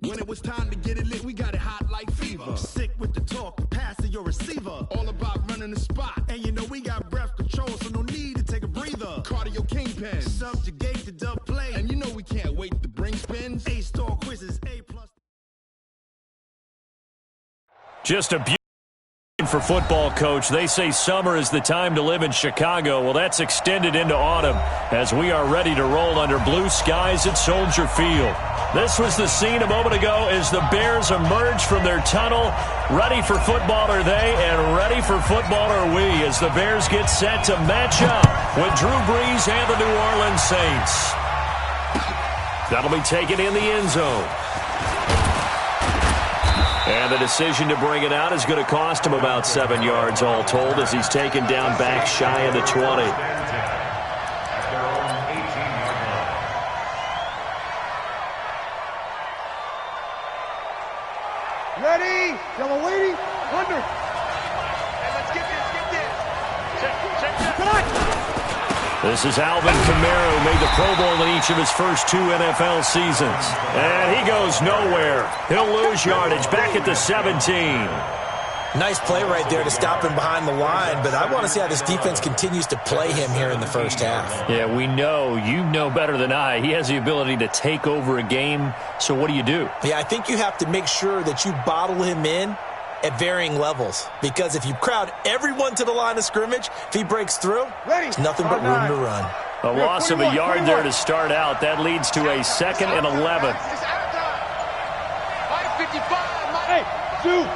When it was time to get it lit, we got it hot like fever. Sick with the talk, passing your receiver. All about running the spot. And you know we got breath control, so no need to take a breather. Cardio kingpin, subjugate the dub play. And you know we can't wait to bring spins. A-star quizzes, A+. Just a beautiful for football, coach. They say summer is the time to live in Chicago. Well, that's extended into autumn as we are ready to roll under blue skies at Soldier Field. This was the scene a moment ago as the Bears emerged from their tunnel. Ready for football are they, and ready for football are we as the Bears get set to match up with Drew Brees and the New Orleans Saints. That'll be taken in the end zone. And the decision to bring it out is going to cost him about 7 yards all told as he's taken down back shy of the 20. Ready? Yellow lady, under. Hey, let's get this. This is Alvin Kamara, who made the Pro Bowl in each of his first 2 NFL seasons. And he goes nowhere. He'll lose yardage back at the 17. Nice play right there to stop him behind the line, but I want to see how this defense continues to play him here in the first half. Yeah, we know. You know better than I. He has the ability to take over a game, so what do you do? Yeah, I think you have to make sure that you bottle him in at varying levels, because if you crowd everyone to the line of scrimmage, if he breaks through, it's nothing but room to run. A loss of a yard there to start out. That leads to a 2nd and 11. Hey, two.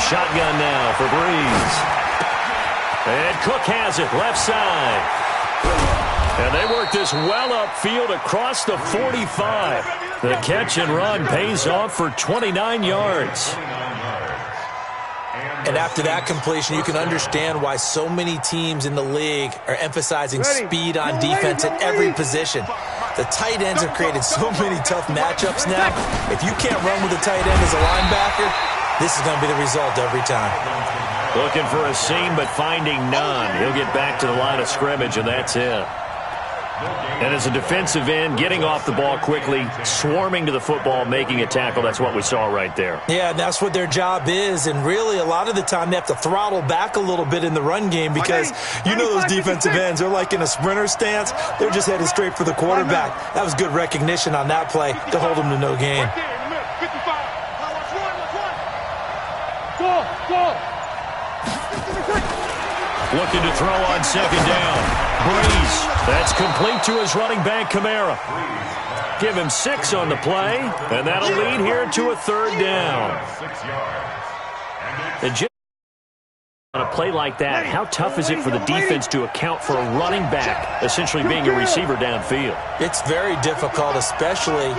Shotgun now for Brees. And Cook has it, left side. And they work this well upfield across the 45. The catch and run pays off for 29 yards. And after that completion, you can understand why so many teams in the league are emphasizing speed on defense at every position. The tight ends have created so many tough matchups now. If you can't run with a tight end as a linebacker, this is going to be the result every time. Looking for a seam, but finding none. He'll get back to the line of scrimmage, and that's it. And as a defensive end, getting off the ball quickly, swarming to the football, making a tackle, that's what we saw right there. Yeah, and that's what their job is, and really a lot of the time they have to throttle back a little bit in the run game because you know those defensive ends, they're like in a sprinter stance. They're just headed straight for the quarterback. That was good recognition on that play to hold them to no gain. Looking to throw on 2nd down. Brees. That's complete to his running back, Kamara. Give him 6 on the play, and that'll lead here to a 3rd down. And on a play like that, how tough is it for the defense to account for a running back essentially being a receiver downfield? It's very difficult, especially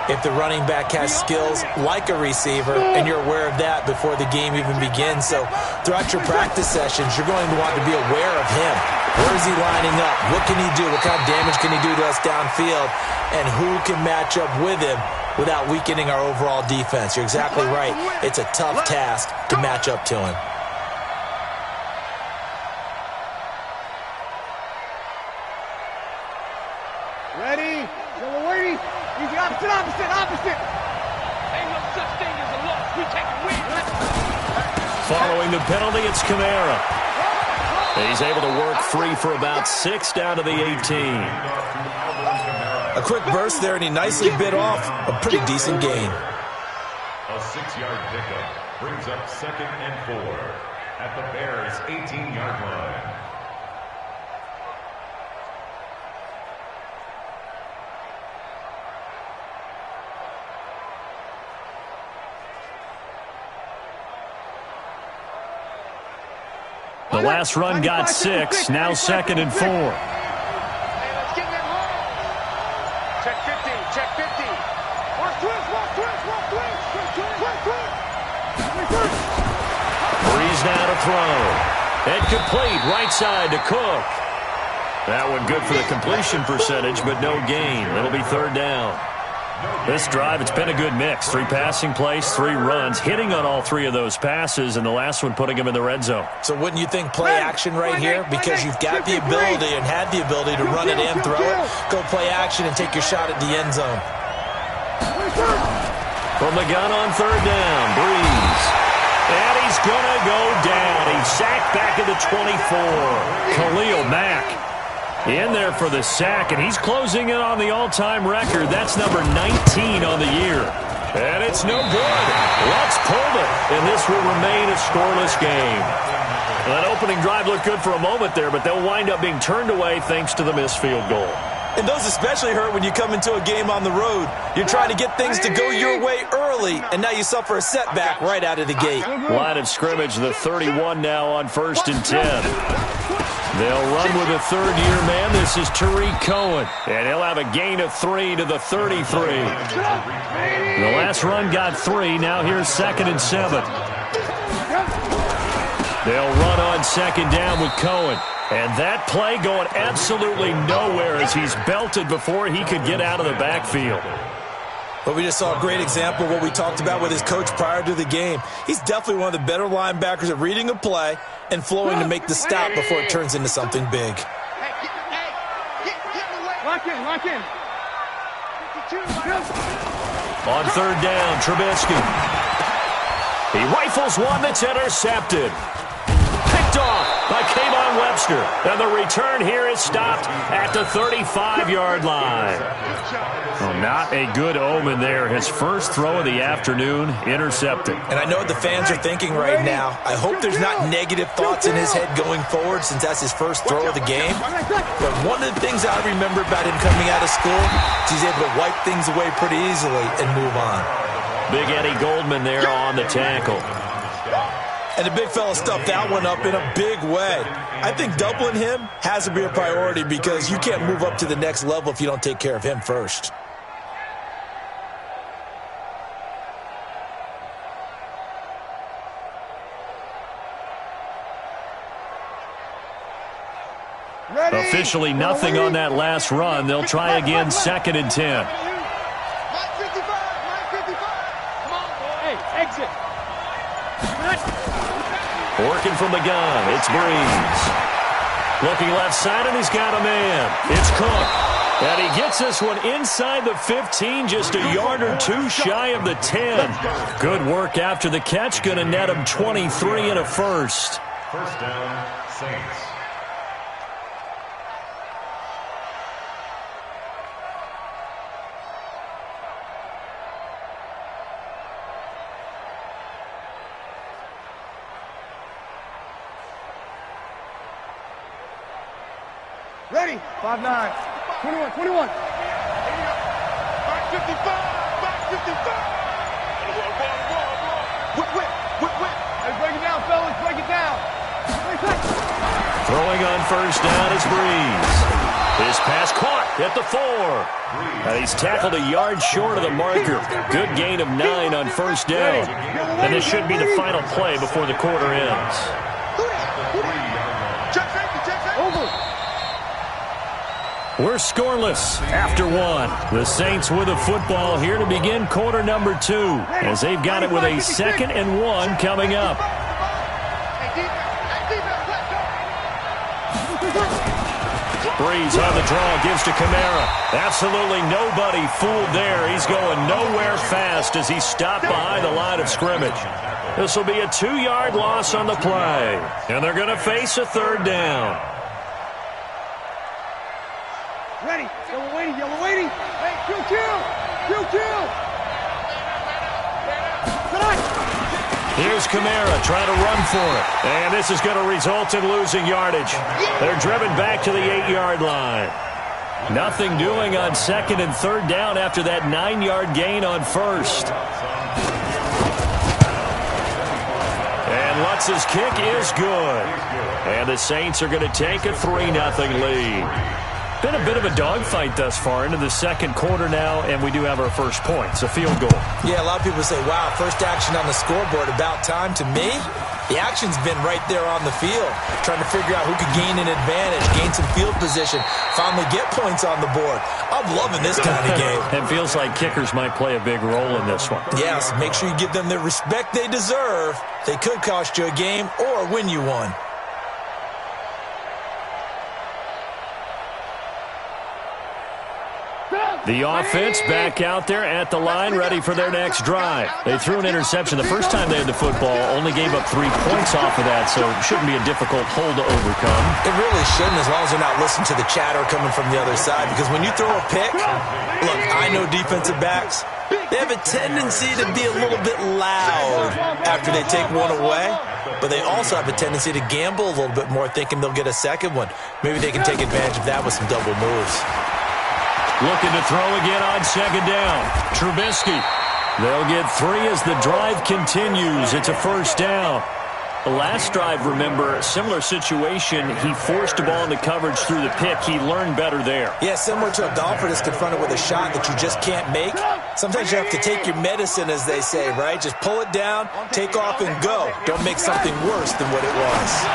if the running back has skills like a receiver, and you're aware of that before the game even begins. So throughout your practice sessions, you're going to want to be aware of him. Where is he lining up? What can he do? What kind of damage can he do to us downfield? And who can match up with him without weakening our overall defense? You're exactly right. It's a tough task to match up to him. Ready? Yellow lady. Easy, opposite. Ain't no such thing as a loss. We take a win. Following the penalty, it's Kamara. He's able to work free for about 6 down to the 18. A quick burst there, and he nicely bit off a pretty decent gain. A 6-yard pickup brings up 2nd and 4 at the Bears' 18-yard line. The last run got 6, now 2nd and 4. Hey, let's get them home. Check 50, check 50. Watch twist. Brees now to throw. And complete, right side to Cook. That one good for the completion percentage, but no gain. It'll be 3rd down. This drive, it's been a good mix. 3 passing plays, 3 runs, hitting on all 3 of those passes, and the last one putting him in the red zone. So wouldn't you think play action right here? Because you've got the ability and had the ability to run it and throw it. Go play action and take your shot at the end zone. From the gun on third down, Breeze. And he's going to go down. He's sacked back at the 24. Khalil Mack in there for the sack, and he's closing in on the all-time record. That's number 19 on the year. And it's no good. Let's pull it, and this will remain a scoreless game. That opening drive looked good for a moment there, but they'll wind up being turned away thanks to the missed field goal. And those especially hurt when you come into a game on the road. You're trying to get things to go your way early, and now you suffer a setback right out of the gate. Line of scrimmage, the 31 now on 1st and 10. They'll run with a third-year man. This is Tariq Cohen, and he'll have a gain of 3 to the 33. The last run got 3. Now here's 2nd and 7. They'll run on 2nd down with Cohen. And that play going absolutely nowhere as he's belted before he could get out of the backfield. But we just saw a great example of what we talked about with his coach prior to the game. He's definitely one of the better linebackers at reading a play and flowing to make the stop before it turns into something big. Lock in. On third down, Trubisky. He rifles one that's intercepted. Picked off by Kayvon Webster. And the return here is stopped at the 35-yard line. Oh, not a good omen there. His first throw of the afternoon intercepted. And I know what the fans are thinking right now. I hope there's not negative thoughts in his head going forward since that's his first throw of the game. But one of the things I remember about him coming out of school is he's able to wipe things away pretty easily and move on. Big Eddie Goldman there on the tackle. And the big fella stuffed that one up in a big way. I think doubling him has to be a priority because you can't move up to the next level if you don't take care of him first. Officially nothing on that last run. They'll try again, 2nd and 10. Hey, exit. Working from the gun, it's Breeze. Looking left side, and he's got a man. It's Cook. And he gets this one inside the 15, just a yard or two shy of the 10. Good work after the catch. Going to net him 23 and a first. First down, Saints. Ready. 5'9". 21. 5'55". 5'55". Whip. Hey, break it down, fellas. Break it down. Throwing on first down is Breeze. His pass caught at the 4. And he's tackled a yard short of the marker. Good gain of 9 on first down. And this should be the final play before the quarter ends. Over. We're scoreless after 1. The Saints with a football here to begin quarter number 2 as they've got it with a 2nd and 1 coming up. Breeze on the draw, gives to Kamara. Absolutely nobody fooled there. He's going nowhere fast as he's stopped behind the line of scrimmage. This will be a 2-yard loss on the play. And they're going to face a third down. Ready. Yellow waiting. Hey, kill. Here's Kamara trying to run for it. And this is going to result in losing yardage. They're driven back to the 8-yard line. Nothing doing on 2nd and 3rd down after that 9-yard gain on first. And Lutz's kick is good. And the Saints are going to take a 3-0 lead. Been a bit of a dogfight thus far into the second quarter now, and we do have our first points, a field goal. Yeah, a lot of people say, wow, first action on the scoreboard, about time. To me, the action's been right there on the field, trying to figure out who could gain an advantage, gain some field position, finally get points on the board. I'm loving this kind of game. It feels like kickers might play a big role in this one. Yes, make sure you give them the respect they deserve. They could cost you a game or win you one. Go. The offense back out there at the line, ready for their next drive. They threw an interception the first time they had the football, only gave up 3 points off of that, so it shouldn't be a difficult hole to overcome. It really shouldn't, as long as they're not listening to the chatter coming from the other side, because when you throw a pick, look, I know defensive backs, they have a tendency to be a little bit loud after they take one away, but they also have a tendency to gamble a little bit more, thinking they'll get a second one. Maybe they can take advantage of that with some double moves. Looking to throw again on second down. Trubisky. They'll get 3 as the drive continues. It's a first down. The last drive, remember, similar situation. He forced a ball into coverage through the pick. He learned better there. Yeah, similar to a golfer that's confronted with a shot that you just can't make. Sometimes you have to take your medicine, as they say, right? Just pull it down, take off, and go. Don't make something worse than what it was.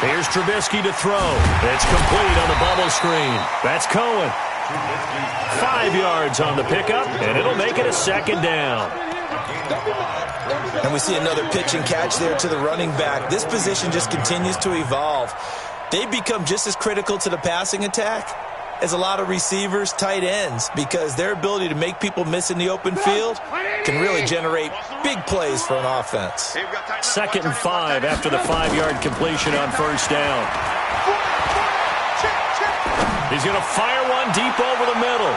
Here's Trubisky to throw. It's complete on the bubble screen. That's Cohen. 5 yards on the pickup, and it'll make it a second down. And we see another pitch and catch there to the running back. This position just continues to evolve. They become just as critical to the passing attack as a lot of receivers, tight ends, because their ability to make people miss in the open field can really generate big plays for an offense. 2nd and 5 after the 5-yard completion on first down. He's going to fire one deep over the middle.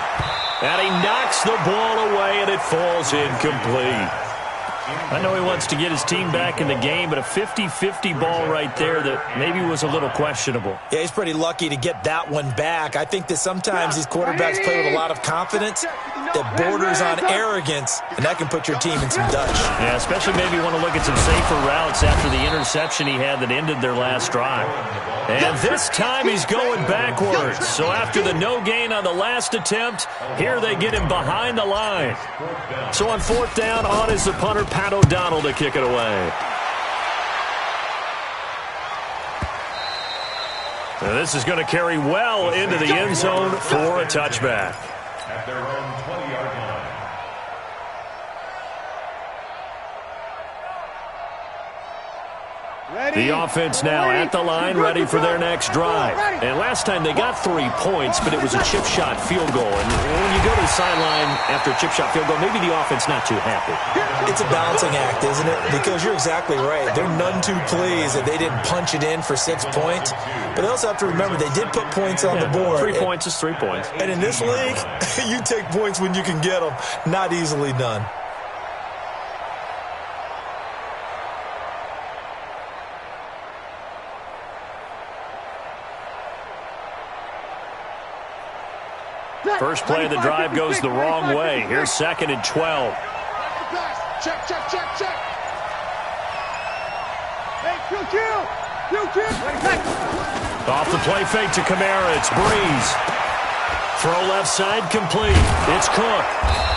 And he knocks the ball away, and it falls incomplete. I know he wants to get his team back in the game, but a 50-50 ball right there that maybe was a little questionable. Yeah, he's pretty lucky to get that one back. I think that sometimes these quarterbacks play with a lot of confidence that borders on arrogance, and that can put your team in some Dutch. Yeah, especially maybe you want to look at some safer routes after the interception he had that ended their last drive. And this time he's going backwards. So after the no gain on the last attempt, here they get him behind the line. So on 4th down, on is the punter, Pat O'Donnell, to kick it away. And this is going to carry well into the end zone for a touchback. At their own 20-yard line. The offense now at the line, ready for their next drive. And last time they got 3 points, but it was a chip shot field goal. And when you go to the sideline after a chip shot field goal, maybe the offense not too happy. It's a balancing act, isn't it? Because you're exactly right. They're none too pleased that they didn't punch it in for 6 points. But they also have to remember they did put points on the board. 3 points is 3 points. And in this league, you take points when you can get them. Not easily done. First play of the drive goes the wrong way. Here's 2nd and 12. Check, check, check, check. Hey, Q. Off the play fake to Kamara. It's Breeze. Throw left side complete. It's Cook.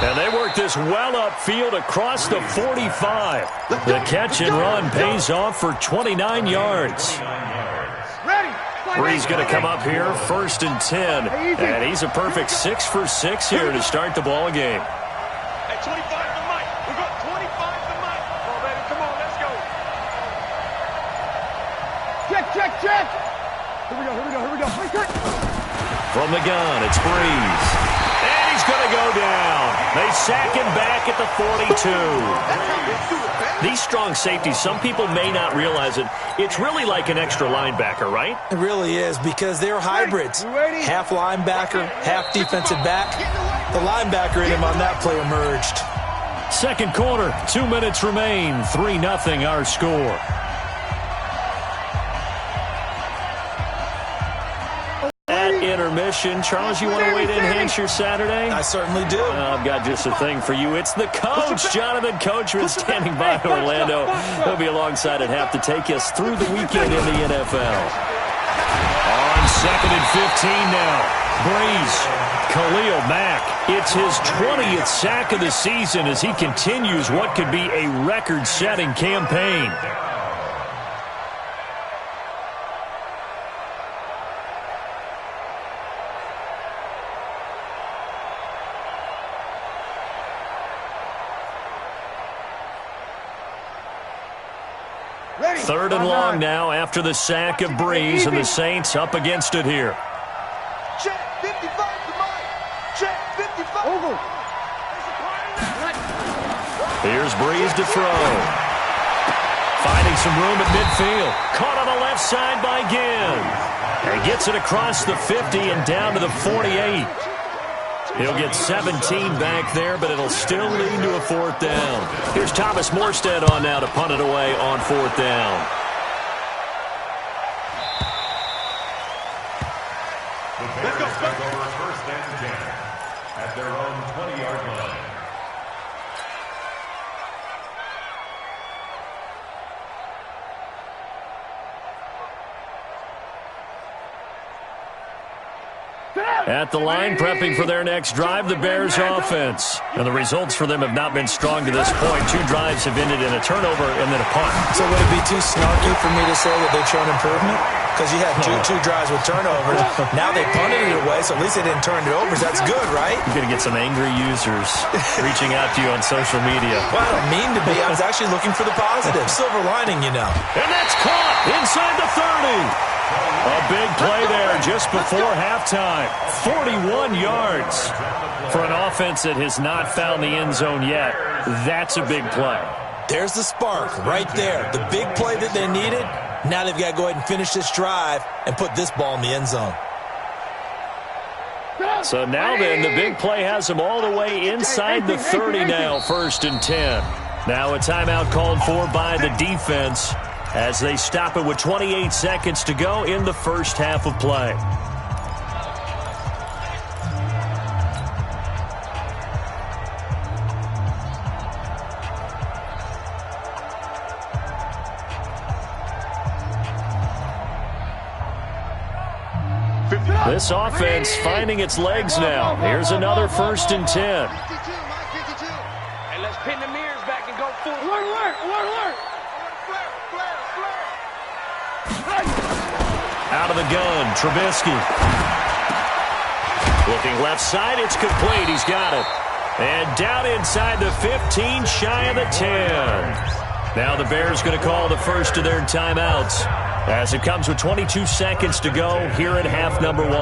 And they work this well upfield across the 45. The catch and run pays off for 29 yards. Breeze going to come up here, 1st and 10. And he's a perfect 6 for 6 here to start the ball game. Hey, 25 to Mike. We got 25 to Mike. Come on, baby. Come on, let's go. Check. Here we go. From the gun, it's Breeze. And he's going to go down. They sack him back at the 42. These strong safeties, some people may not realize it. It's really like an extra linebacker, right? It really is, because they're hybrids. Half linebacker, half defensive back. The linebacker in him on that play emerged. 2nd quarter, 2 minutes remain. 3-0 our score. Intermission. Charles, you want to wait to enhance your Saturday? I certainly do. I've got just a thing for you. It's the coach, Jonathan Coachman, standing by in Orlando. He'll be alongside at half to take us through the weekend in the NFL. On 2nd and 15 now. Breeze, Khalil Mack. It's his 20th sack of the season as he continues what could be a record-setting campaign. Third and long now after the sack of Breeze, and the Saints up against it here. Check, 55 to Mike. Here's Breeze to throw. Finding some room at midfield. Caught on the left side by Ginn. And gets it across the 50 and down to the 48. He'll get 17 back there, but it'll still lead to a 4th down. Here's Thomas Morstead on now to punt it away on 4th down. Let's go. Over 1st and 10 at their own 20-yard line. At the line, prepping for their next drive, the Bears offense. And the results for them have not been strong to this point. 2 drives have ended in a turnover and then a punt. So would it be too snarky for me to say that they've shown improvement? Because you had two drives with turnovers. Now they punted it away, so at least they didn't turn it over. That's good, right? You're going to get some angry users reaching out to you on social media. Well, I don't mean to be. I was actually looking for the positive. Silver lining, you know. And that's caught inside the 30. A big play there just before halftime. 41 yards for an offense that has not found the end zone yet. That's a big play. There's the spark right there. The big play that they needed. Now they've got to go ahead and finish this drive and put this ball in the end zone. So now then, the big play has them all the way inside the 30 now, 1st and 10. Now a timeout called for by the defense as they stop it with 28 seconds to go in the first half of play. This offense finding its legs now. Here's another 1st and 10. And let's pin the mirrors back and go full. Alert. Out of the gun, Trubisky. Looking left side, it's complete. He's got it. And down inside the 15, shy of the 10. Now the Bears going to call the first of their timeouts as it comes with 22 seconds to go here at half number 1.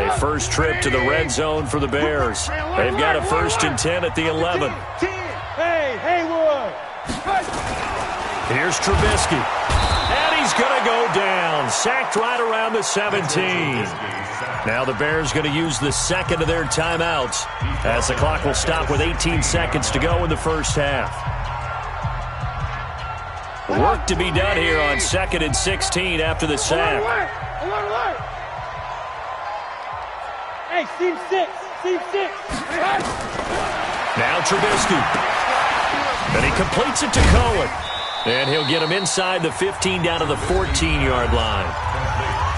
A first trip to the red zone for the Bears. They've got a 1st and 10 at the 11. Hey, Haywood. Here's Trubisky. And he's going to go down. Sacked right around the 17. Now the Bears going to use the second of their timeouts as the clock will stop with 18 seconds to go in the first half. Work to be done here on 2nd and 16 after the sack. Alert. Hey, Steve 6. Now Trubisky. And he completes it to Cohen. And he'll get him inside the 15 down to the 14-yard line.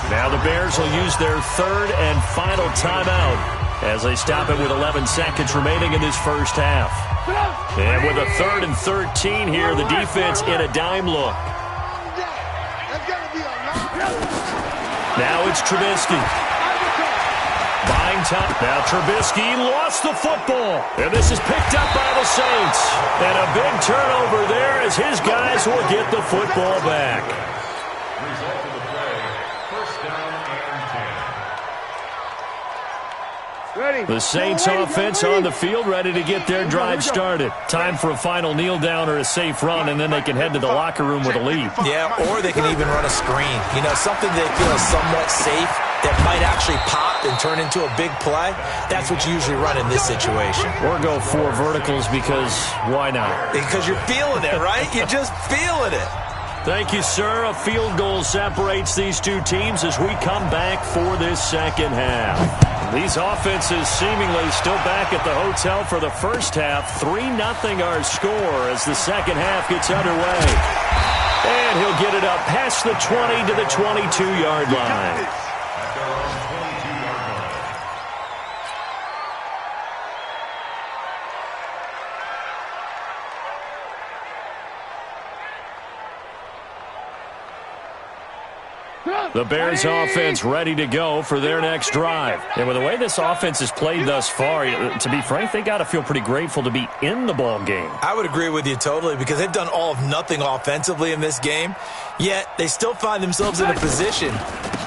Now the Bears will use their 3rd and final timeout as they stop it with 11 seconds remaining in this first half. And with a 3rd and 13 here, the defense in a dime look. Now it's Trubisky. Buying time. Now Trubisky lost the football. And this is picked up by the Saints. And a big turnover there as his guys will get the football back. Result of the play, 1st down and 10. The Saints offense on the field ready to get their drive started. Time for a final kneel down or a safe run, and then they can head to the locker room with a lead. Yeah, or they can even run a screen. You know, something they feel is somewhat safe that might actually pop and turn into a big play. That's what you usually run in this situation. Or go 4 verticals because why not? Because you're feeling it, right? You're just feeling it. Thank you, sir. A field goal separates these two teams as we come back for this second half. These offenses seemingly still back at the hotel for the first half. 3-0 our score as the second half gets underway. And he'll get it up past the 20 to the 22-yard line. The Bears offense ready to go for their next drive. And with the way this offense has played thus far, to be frank, they got to feel pretty grateful to be in the ball game. I would agree with you totally because they've done all of nothing offensively in this game, yet they still find themselves in a position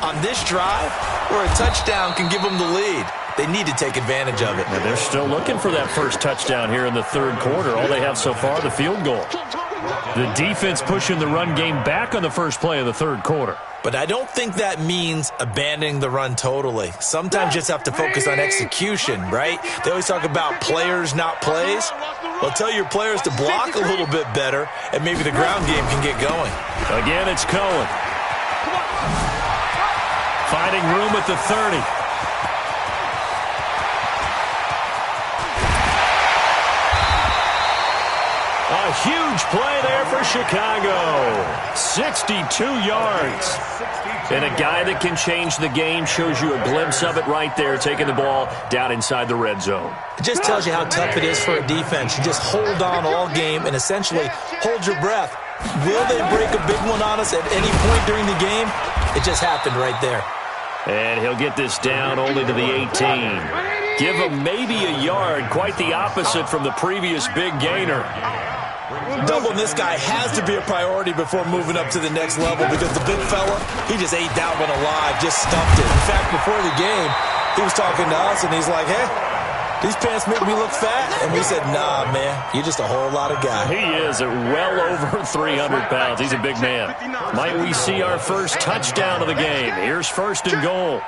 on this drive where a touchdown can give them the lead. They need to take advantage of it. And they're still looking for that first touchdown here in the third quarter. All they have so far, the field goal. The defense pushing the run game back on the first play of the third quarter. But I don't think that means abandoning the run totally. Sometimes you just have to focus on execution, right? They always talk about players, not plays. Well, tell your players to block a little bit better, and maybe the ground game can get going. Again, it's Cohen. Finding room at the 30. A huge play there for Chicago. 62 yards. And a guy that can change the game, shows you a glimpse of it right there, taking the ball down inside the red zone. It just tells you how tough it is for a defense. You just hold on all game and essentially hold your breath. Will they break a big one on us at any point during the game? It just happened right there. And he'll get this down only to the 18. Give him maybe a yard, quite the opposite from the previous big gainer. Doubling this guy has to be a priority before moving up to the next level because the big fella, he just ate that one alive, just stuffed it. In fact, before the game, he was talking to us, and he's like, hey, these pants make me look fat. And we said, nah, man, you're just a whole lot of guy. He is at well over 300 pounds. He's a big man. Might we see our first touchdown of the game? Here's first and goal.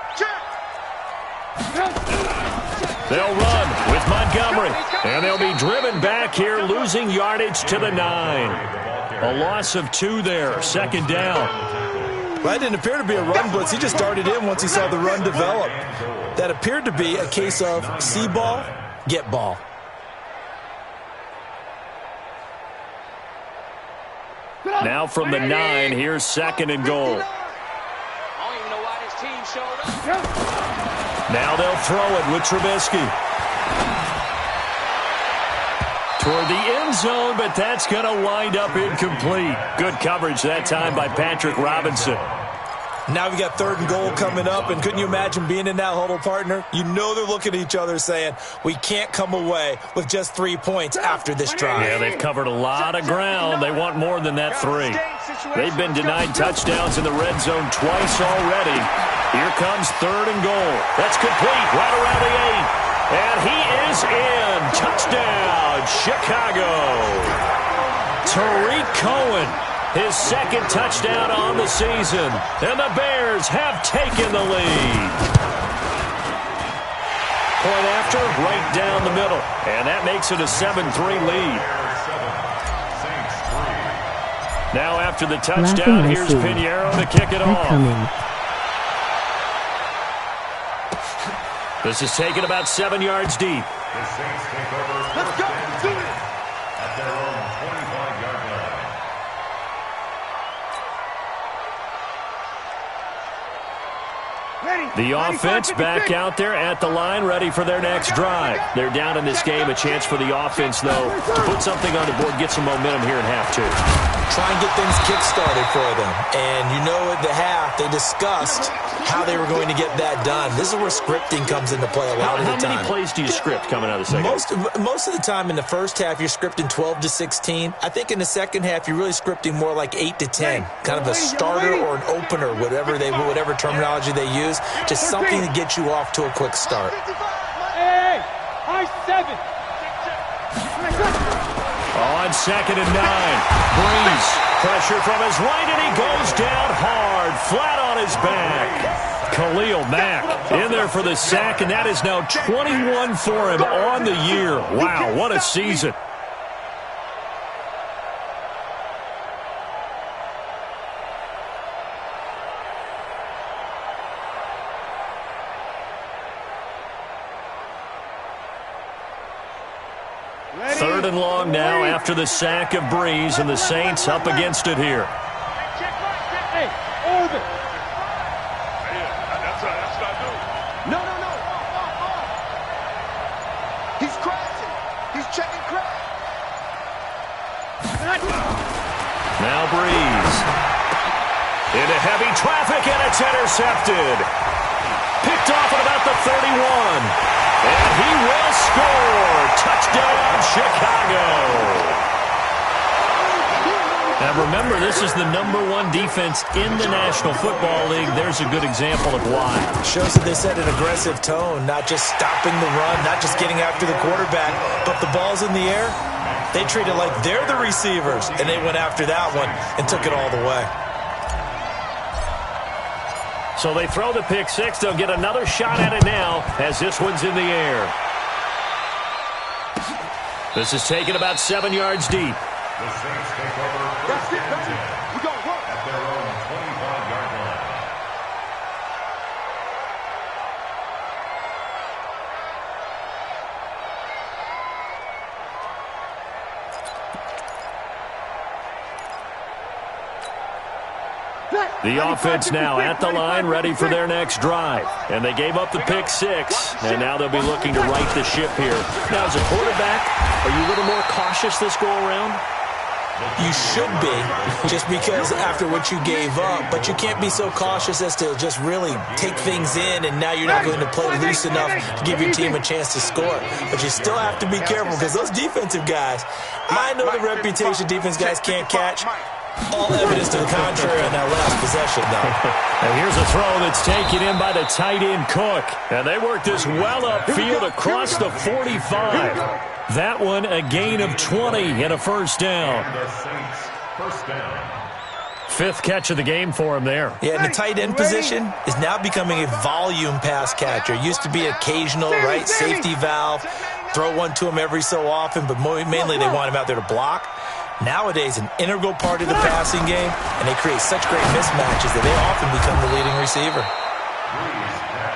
They'll run with Montgomery, and they'll be driven back here, losing yardage to the 9. A loss of 2 there, second down. Well, that didn't appear to be a run blitz. He just darted in once he saw the run develop. That appeared to be a case of see ball, get ball. Now from the 9, here's second and goal. Now they'll throw it with Trubisky. Toward the end zone, but that's going to wind up incomplete. Good coverage that time by Patrick Robinson. Now we got third and goal coming up, and couldn't you imagine being in that huddle, partner? You know they're looking at each other saying, we can't come away with just 3 points after this drive. Yeah, they've covered a lot of ground. They want more than that 3. They've been denied touchdowns in the red zone twice already. Here comes third and goal. That's complete right around the 8. And he is in. Touchdown, Chicago. Tariq Cohen, his second touchdown on the season. And the Bears have taken the lead. Point after, right down the middle. And that makes it a 7-3 lead. Now after the touchdown, here's Pinheiro to kick it off. This is taken about 7 yards deep. The Saints take over. Let's go. Do it. At their own 25-yard line. The offense back out there at the line, ready for their next drive. They're down in this game. A chance for the offense, though, to put something on the board, get some momentum here in half 2. Try and get things kick-started for them. And you know at the half, they discussed how they were going to get that done. This is where scripting comes into play a lot of the time. How many plays do you script coming out of the second? Most of the time in the first half, you're scripting 12 to 16. I think in the second half, you're really scripting more like 8 to 10. Kind of a starter or an opener, whatever terminology they use. Just something to get you off to a quick start. Hey, high 7. On second and 9, Breeze, pressure from his right, and he goes down hard, flat on his back. Khalil Mack in there for the sack, and that is now 21 for him on the year. Wow, what a season. Third and long now after the sack of Breeze, and the Saints up against it here. Hey, over. That's what I do. No. He's crashing. He's checking crash. Now Breeze. Into heavy traffic, and it's intercepted. Picked off at about the 31. And he will score. Touchdown, Chicago. Now remember, this is the #1 defense in the National Football League. There's a good example of why. Shows that they set an aggressive tone, not just stopping the run, not just getting after the quarterback, but the ball's in the air. They treat it like they're the receivers, and they went after that one and took it all the way. So they throw the pick six. They'll get another shot at it now as this one's in the air. This is taken about 7 yards deep. The Saints take over first and 10 at their own 25-yard line. The offense now at the line, ready for their next drive. And they gave up the pick six, and now they'll be looking to right the ship here. Now, as a quarterback, are you a little more cautious this go-around? You should be, just because after what you gave up, but you can't be so cautious as to just really take things in, and now you're not going to play loose enough to give your team a chance to score. But you still have to be careful, because those defensive guys, I know the reputation defense guys can't catch. All evidence to the contrary on that last possession, though. And here's a throw that's taken in by the tight end Cook. And they work this well upfield across the 45. That one a gain of 20 and a first down. And the Saints first down. Fifth catch of the game for him there. Yeah, and the tight end position is now becoming a volume pass catcher. Used to be occasional, right, safety valve. Throw one to him every so often, but mainly they want him out there to block. Nowadays, an integral part of the passing game, and they create such great mismatches that they often become the leading receiver.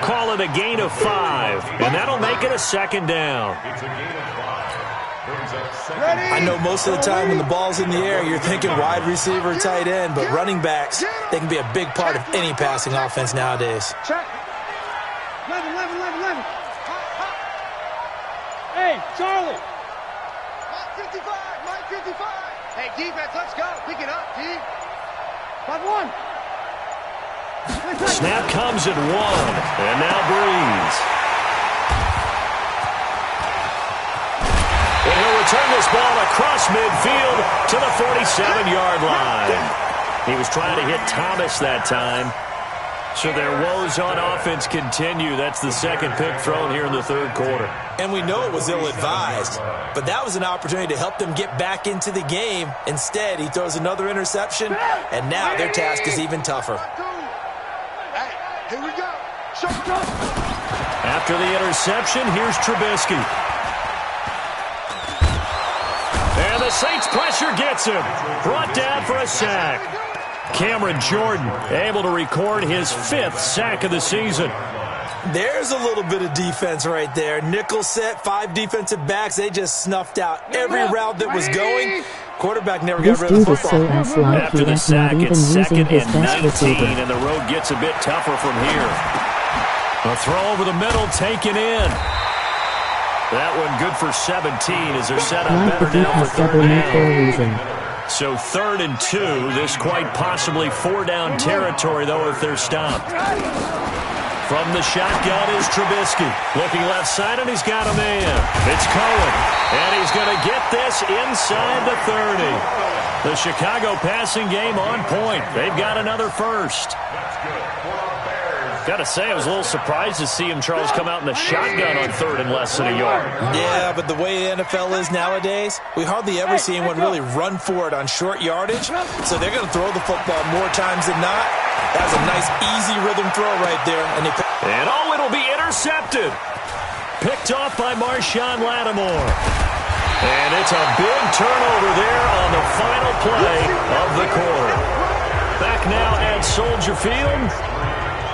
Call it a gain of 5, and that'll make it a second down. It's a gain of 5. Brings up second. I know most of the time when the ball's in the air, you're thinking wide receiver, tight end, but running backs, they can be a big part of any passing offense nowadays. Check. 11. Hey, Charlie. Mike 55. Hey, defense, let's go. Pick it up, D. 5-1. Snap comes at 1, and now Breeze. And he'll return this ball across midfield to the 47-yard line. He was trying to hit Thomas that time. So their woes on offense continue. That's the second pick thrown here in the third quarter. And we know it was ill-advised, but that was an opportunity to help them get back into the game. Instead, he throws another interception, and now their task is even tougher. Here we go. After the interception, here's Trubisky. And the Saints pressure gets him. Brought down for a sack. Cameron Jordan able to record his 5th sack of the season. There's a little bit of defense right there. Nickel set, 5 defensive backs. They just snuffed out every route that was going. Quarterback never got rid of the football. After the sack, it's second and 19, and the road gets a bit tougher from here. A throw over the middle taken in. That one good for 17 as they're set up better now for third down. So 3rd and 2, this quite possibly 4-down territory, though, if they're stopped. From the shotgun is Trubisky. Looking left side, and he's got a man. It's Cohen, and he's going to get this inside the 30. The Chicago passing game on point. They've got another first. That's good for the Bears. Got to say, I was a little surprised to see him, Charles, come out in the shotgun on 3rd and less than a yard. Yeah, but the way the NFL is nowadays, we hardly ever see anyone really run for it on short yardage. So they're going to throw the football more times than not. That was a nice, easy rhythm throw right there. And it'll be intercepted. Picked off by Marshawn Lattimore. And it's a big turnover there on the final play of the quarter. Back now at Soldier Field.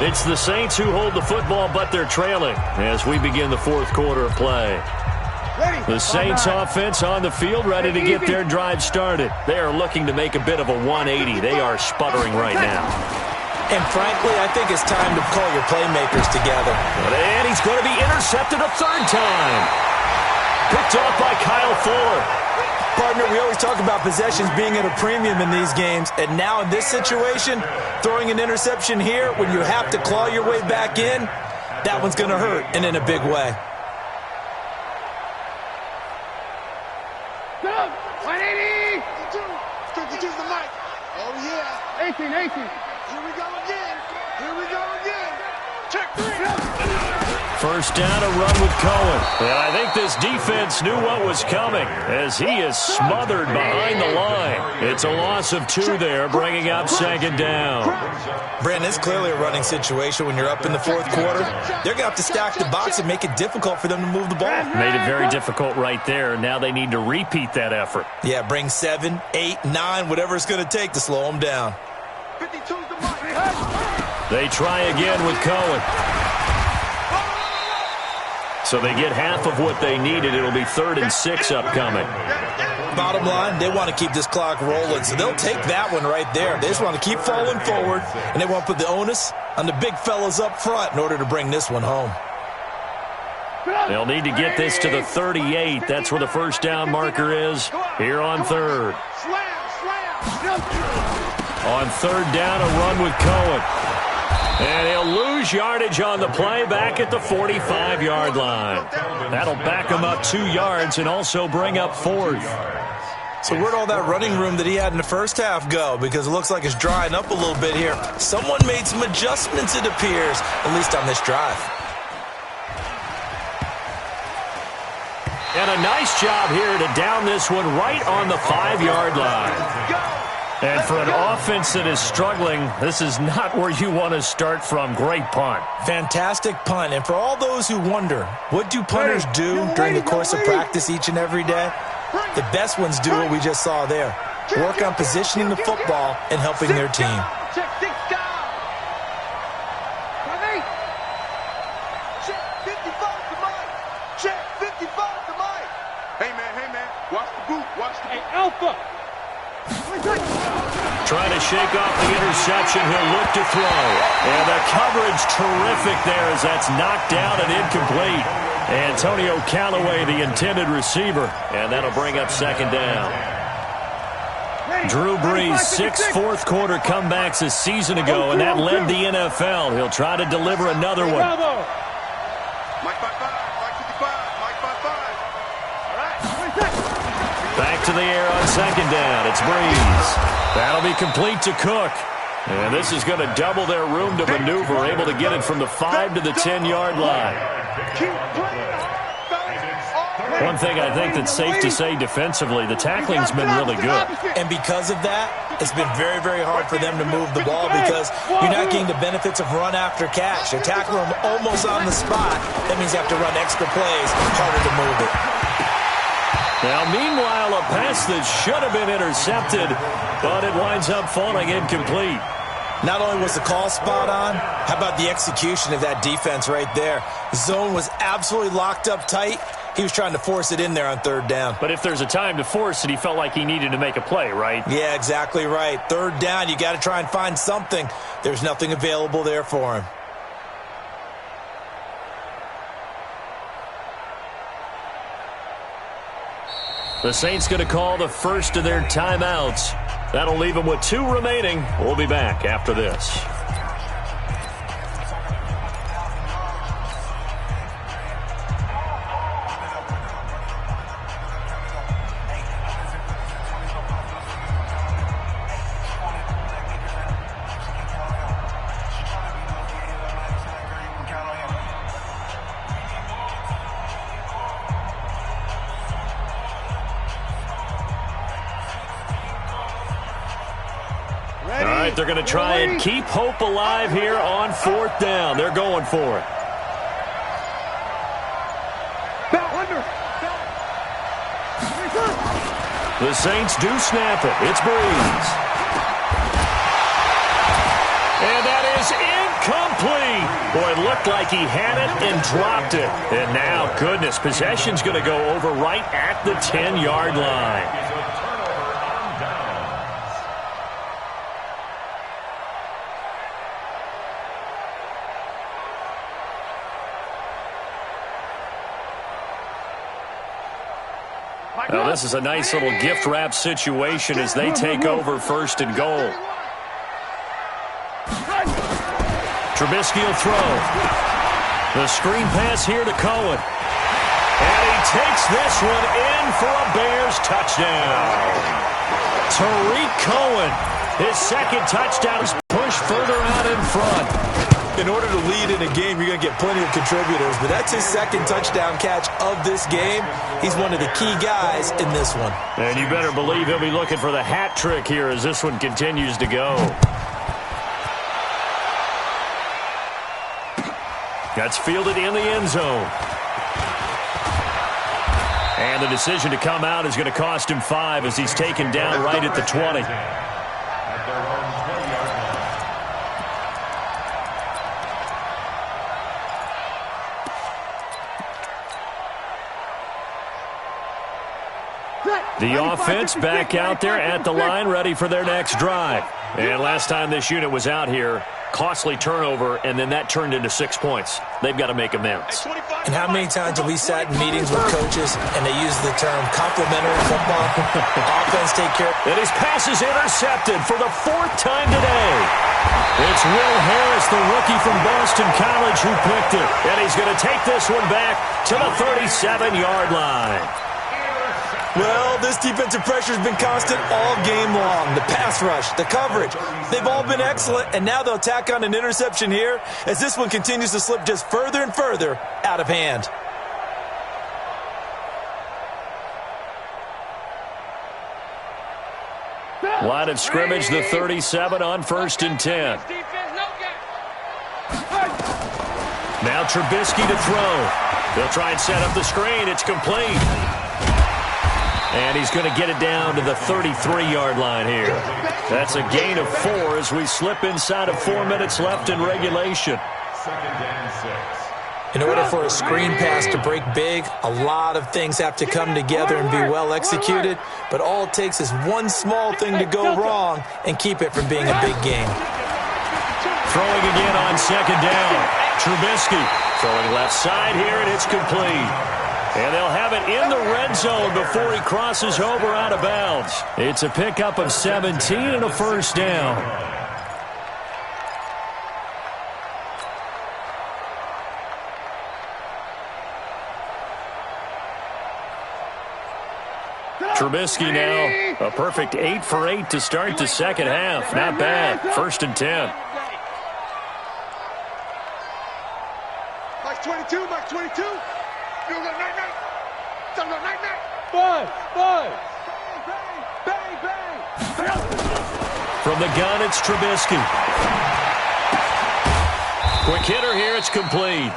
It's the Saints who hold the football, but they're trailing as we begin the 4th quarter of play. The Saints offense on the field, ready to get their drive started. They are looking to make a bit of a 180. They are sputtering right now. And frankly, I think it's time to call your playmakers together. And he's going to be intercepted a 3rd time. Picked off by Kyle Fuller. Partner, we always talk about possessions being at a premium in these games. And now in this situation, throwing an interception here when you have to claw your way back in, that one's going to hurt, and in a big way. Go! 180! 52 the mic. 18. Here we go again. Check 3. First down, a run with Cohen. And I think this defense knew what was coming as he is smothered behind the line. It's a loss of 2 there, bringing up second down. Brandon, it's clearly a running situation when you're up in the fourth quarter. They're going to have to stack the box and make it difficult for them to move the ball. Made it very difficult right there. Now they need to repeat that effort. Yeah, bring 7, 8, 9, whatever it's going to take to slow them down. 52's the mark. They try again with Cohen. So they get half of what they needed. It'll be 3rd and 6 upcoming. Bottom line, they want to keep this clock rolling, so they'll take that one right there. They just want to keep falling forward, and they want to put the onus on the big fellas up front in order to bring this one home. They'll need to get this to the 38. That's where the first down marker is here on 3rd. On 3rd down, a run with Cohen. And he'll lose yardage on the play back at the 45-yard line. That'll back him up 2 yards and also bring up 4th. So where'd all that running room that he had in the first half go? Because it looks like it's drying up a little bit here. Someone made some adjustments, it appears, at least on this drive. And a nice job here to down this one right on the 5-yard line. And for an offense that is struggling, this is not where you want to start from. Great punt. Fantastic punt. And for all those who wonder, what do punters do during the course of practice each and every day? The best ones do what we just saw there. Work on positioning the football and helping their team. Check 6 down. Check 55 to Mike. Check 55 to Mike. Hey, man. Watch the boot. Hey, Alpha. Trying to shake off the interception. He'll look to throw. And the coverage terrific there as that's knocked down and incomplete. Antonio Callaway, the intended receiver. And that'll bring up second down. Drew Brees, 6 fourth-quarter comebacks a season ago, and that led the NFL. He'll try to deliver another one. Mike 55, Mike 55, Mike 55. All right. Back to the air on second down. It's Brees. That'll be complete to Cook. And this is going to double their room to maneuver, able to get it from the 5 to the 10-yard line. One thing I think that's safe to say defensively, the tackling's been really good. And because of that, it's been very, very hard for them to move the ball because you're not getting the benefits of run after catch. You're tackling them almost on the spot. That means you have to run extra plays, harder to move it. Now, meanwhile, a pass that should have been intercepted, but it winds up falling incomplete. Not only was the call spot on, how about the execution of that defense right there? The zone was absolutely locked up tight. He was trying to force it in there on third down. But if there's a time to force it, he felt like he needed to make a play, right? Yeah, exactly right. Third down, you got to try and find something. There's nothing available there for him. The Saints going to call the first of their timeouts. That'll leave them with 2 remaining. We'll be back after this. They're going to try and keep hope alive here on 4th down. They're going for it. The Saints do snap it. It's Brees. And that is incomplete. Boy, it looked like he had it and dropped it. And now, goodness, possession's going to go over right at the 10-yard line. Now, this is a nice little gift-wrap situation as they take over 1st and goal. Trubisky will throw. The screen pass here to Cohen. And he takes this one in for a Bears touchdown. Tariq Cohen His second touchdown is pushed further out in front. In order to lead in a game, you're going to get plenty of contributors, but that's his second touchdown catch of this game. He's one of the key guys in this one. And you better believe he'll be looking for the hat trick here as this one continues to go. That's fielded in the end zone. And the decision to come out is going to cost him 5 as he's taken down right at the 20. The offense back out there at the line, ready for their next drive. And last time this unit was out here, costly turnover, and then that turned into 6 points. They've got to make amends. And how many times have we sat in meetings with coaches and they use the term complementary football? Offense take care. And his pass is intercepted for the 4th time today. It's Will Harris, the rookie from Boston College, who picked it. And he's going to take this one back to the 37-yard line. Well, this defensive pressure has been constant all game long. The pass rush, the coverage, they've all been excellent, and now they'll tack on an interception here as this one continues to slip just further and further out of hand. Line of scrimmage, the 37 on 1st and 10. Now Trubisky to throw. They'll try and set up the screen. It's complete. And he's going to get it down to the 33-yard line here. That's a gain of 4 as we slip inside of 4 minutes left in regulation. 2nd and 6. In order for a screen pass to break big, a lot of things have to come together and be well executed. But all it takes is one small thing to go wrong and keep it from being a big game. Throwing again on 2nd down. Trubisky throwing left side here, and it's complete. And they'll have it in the red zone before he crosses over out of bounds. It's a pickup of 17 and a 1st down. Trubisky now, a perfect 8 for 8 to start the second half. Not bad. 1st and 10. Mike 22, Mike 22. From the gun, it's Trubisky. Quick hitter here, it's complete.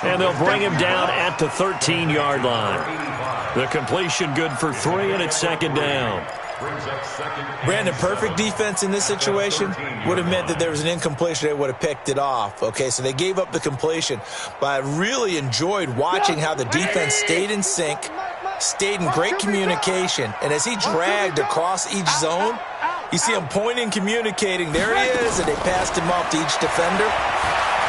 And they'll bring him down at the 13-yard line. The completion good for 3, and it's 2nd down. Brandon, perfect defense in this situation would have meant that there was an incompletion. They would have picked it off. Okay, so they gave up the completion. But I really enjoyed watching how the defense stayed in sync, stayed in great communication. And as he dragged across each zone, you see him pointing, communicating. There he is, and they passed him off to each defender.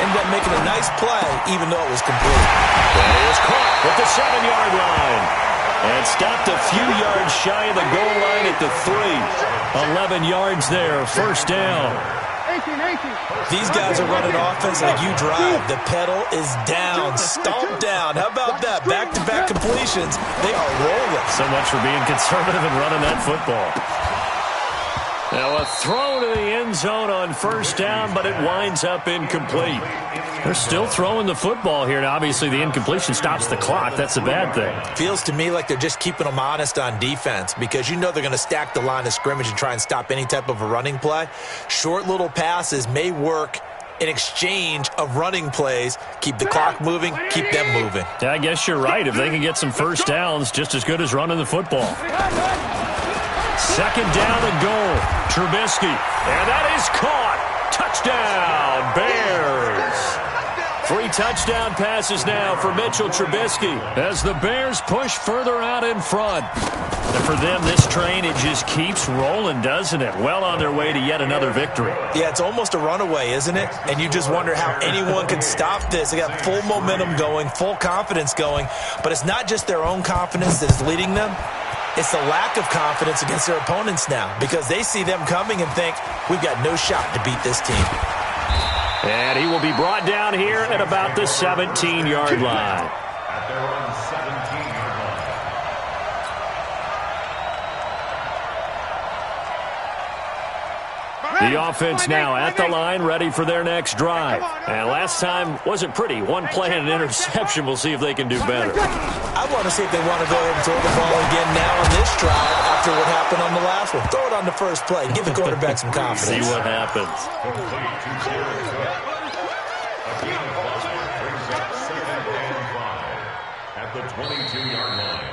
Ended up making a nice play, even though it was complete. And he was caught at the 7-yard line. And stopped a few yards shy of the goal line at the 3. 11 yards there, 1st down. These guys are running offense like you drive. The pedal is down, stomped down. How about that? Back-to-back completions. They are rolling. So much for being conservative and running that football. Now a throw to the end zone on 1st down, but it winds up incomplete. They're still throwing the football here. Now, obviously, the incompletion stops the clock. That's a bad thing. Feels to me like they're just keeping them honest on defense because you know they're going to stack the line of scrimmage and try and stop any type of a running play. Short little passes may work in exchange of running plays. Keep the clock moving, keep them moving. Yeah, I guess you're right. If they can get some 1st downs, just as good as running the football. 2nd down and goal. Trubisky. And that is caught. Touchdown, Bears. 3 touchdown passes now for Mitchell Trubisky as the Bears push further out in front. And for them, this train, it just keeps rolling, doesn't it? Well on their way to yet another victory. Yeah, it's almost a runaway, isn't it? And you just wonder how anyone could stop this. They got full momentum going, full confidence going. But it's not just their own confidence that is leading them. It's the lack of confidence against their opponents now because they see them coming and think, we've got no shot to beat this team. And he will be brought down here at about the 17-yard line. At their own 17-yard line. The offense now at the line, ready for their next drive. And last time wasn't pretty. One play and an interception. We'll see if they can do better. I want to see if they want to go ahead and throw the ball again now on this drive after what happened on the last one. Throw it on the first play. Give the quarterback some confidence. See what happens. At the 22-yard line.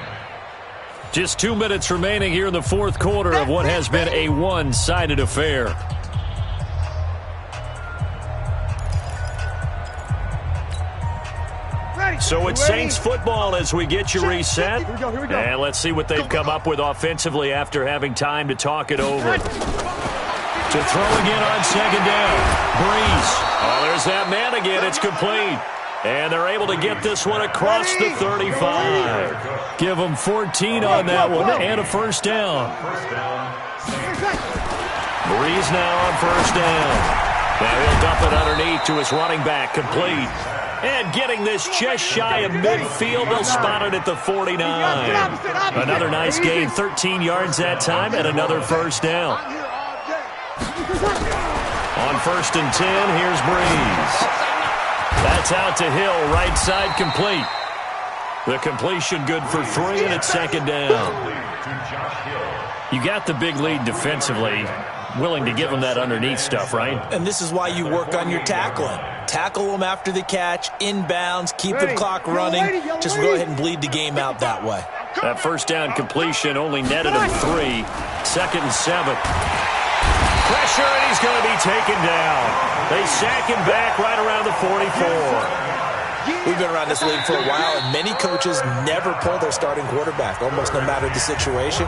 Just 2 minutes remaining here in the fourth quarter of what has been a one-sided affair. So it's Saints football as we get you reset. And let's see what they've come up with offensively after having time to talk it over. To throw again on second down. Breeze. Oh, there's that man again. It's complete. And they're able to get this one across the 35. Give them 14 on that one and a first down. Breeze now on first down. Now he'll dump it underneath to his running back, complete. And getting this just shy of midfield, they'll spot it at the 49. Another nice gain, 13 yards that time, and another first down. On first and 10, here's Breeze. That's out to Hill, right side complete. The completion good for 3, and it's second down. You got the big lead defensively. Willing to give them that underneath stuff, right? And this is why you work on your tackling. Tackle them after the catch, inbounds, keep the clock running. Just go ahead and bleed the game out that way. That first down completion only netted him 3. Second and 7. Pressure, and he's going to be taken down. They sack him back right around the 44. We've been around this league for a while, and many coaches never pull their starting quarterback, almost no matter the situation.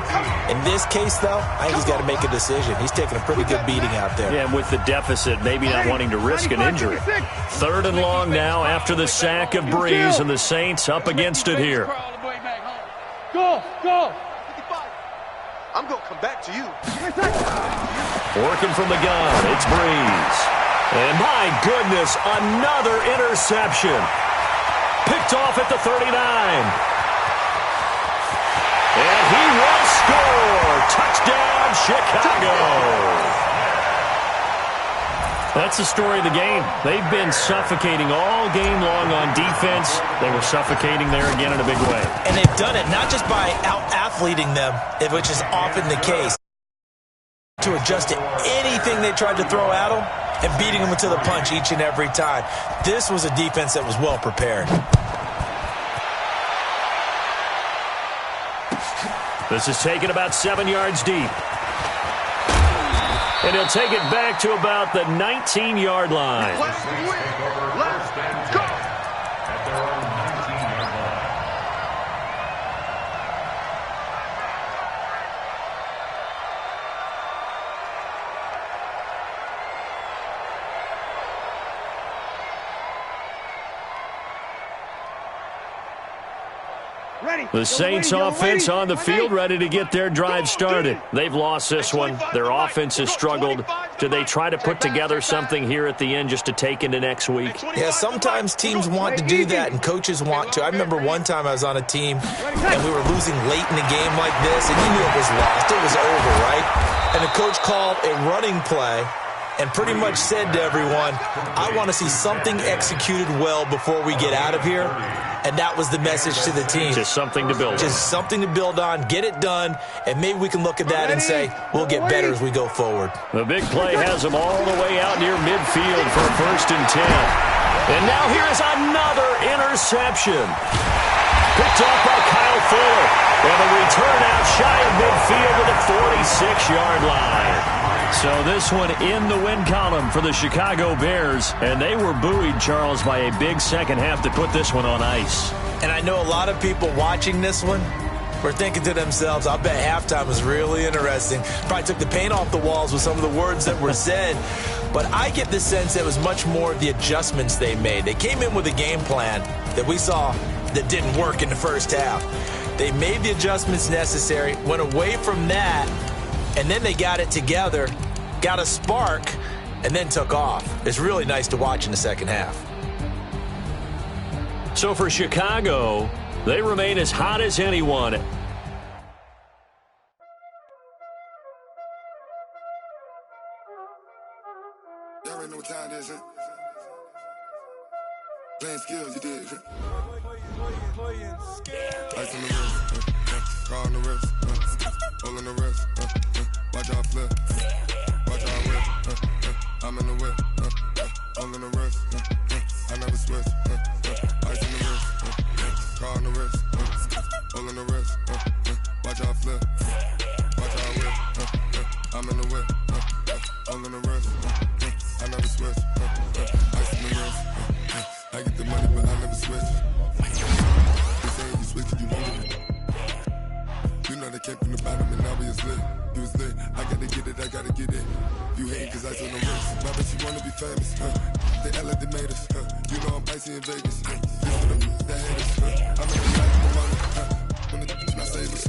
In this case, though, I think he's got to make a decision. He's taking a pretty good beating out there. Yeah, and with the deficit, maybe not wanting to risk an injury. Third and long now after the sack of Breeze, and the Saints up against it here. Go, go. I'm going to come back to you. Working from the gun, it's Breeze. And my goodness, another interception. Picked off at the 39. And he will score. Touchdown, Chicago. That's the story of the game. They've been suffocating all game long on defense. They were suffocating there again in a big way. And they've done it not just by out-athleting them, which is often the case, to adjust to anything they tried to throw at them and beating them to the punch each and every time. This was a defense that was well prepared. This is taken about 7 yards deep. And he'll take it back to about the 19-yard line. Let's go. At their own 19-yard line. The Saints offense on the field, ready to get their drive started. They've lost this one. Their offense has struggled. Do they try to put together something here at the end just to take into next week? Yeah, sometimes teams want to do that, and coaches want to. I remember one time I was on a team, and we were losing late in a game like this, and you knew it was lost. It was over, right? And the coach called a running play and pretty much said to everyone, I want to see something executed well before we get out of here. And that was the message to the team. Just something to build on. Just something to build on, get it done, and maybe we can look at that and say, we'll get better as we go forward. The big play has them all the way out near midfield for a first and 10. And now here is another interception. Picked off by Kyle Fuller. And a return out shy of midfield to the 46-yard line. So this one in the win column for the Chicago Bears. And they were buoyed, Charles, by a big second half to put this one on ice. And I know a lot of people watching this one were thinking to themselves, I bet halftime was really interesting. Probably took the paint off the walls with some of the words that were said. But I get the sense it was much more of the adjustments they made. They came in with a game plan that we saw that didn't work in the first half. They made the adjustments necessary, went away from that, and then they got it together, got a spark, and then took off. It's really nice to watch in the second half. So for Chicago, they remain as hot as anyone. Y'all already know what time it is, huh? Playing skills, you did. Ice on the wrist, car on the wrist, hole in the wrist, watch out flip, watch out whip, I'm in the whip, hole in the wrist, I never switch, ice on the wrist, car on the wrist, hole in the wrist, watch out flip, watch out whip, I'm in the whip, hole in the wrist, I never switch, ice on the wrist. I get the money, but I never switch. They say you switch it, you won't get it. You know they came from the bottom and now we is lit. You was lit, I gotta get it, I gotta get it. You hate cause I on the wrist. My bitch, you wanna be famous, They Ella, they made us, You know I'm icy in Vegas, This for them that hate us, I make it like the money, When the not save us,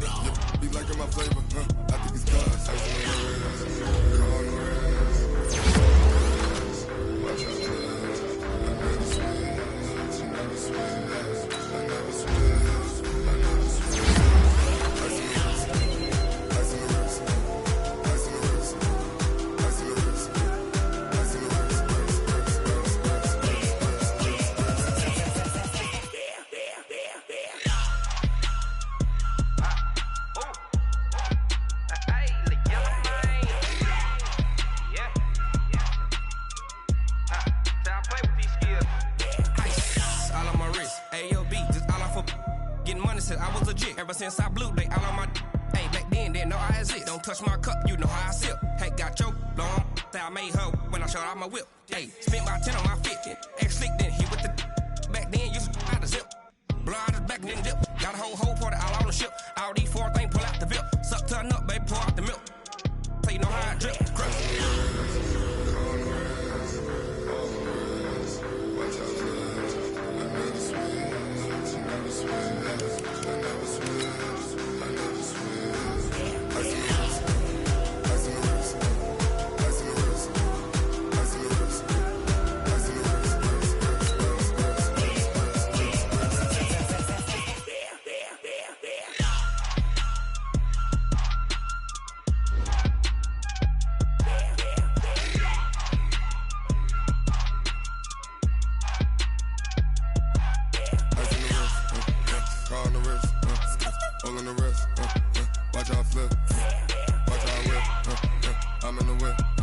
Be liking my flavor, I think it's cause ice on the wrist, on the wrist. Watch out, Ever since I blew, they all on my hey, back then, didn't know I exist. Don't touch my cup, you know how I sip. Hey, got your long, that I made her when I showed out my whip. Hey, spent my 10 on my 50. Ex-slick, then he with the back then, used to out the zip. Blow out his back, then dip. Got a whole party all on the ship. All these four things, pull out the VIP. Suck to a nut, baby, pour out the milk. So you know how I drip. Crush. Watch out flip, watch out whip, I'm in the whip.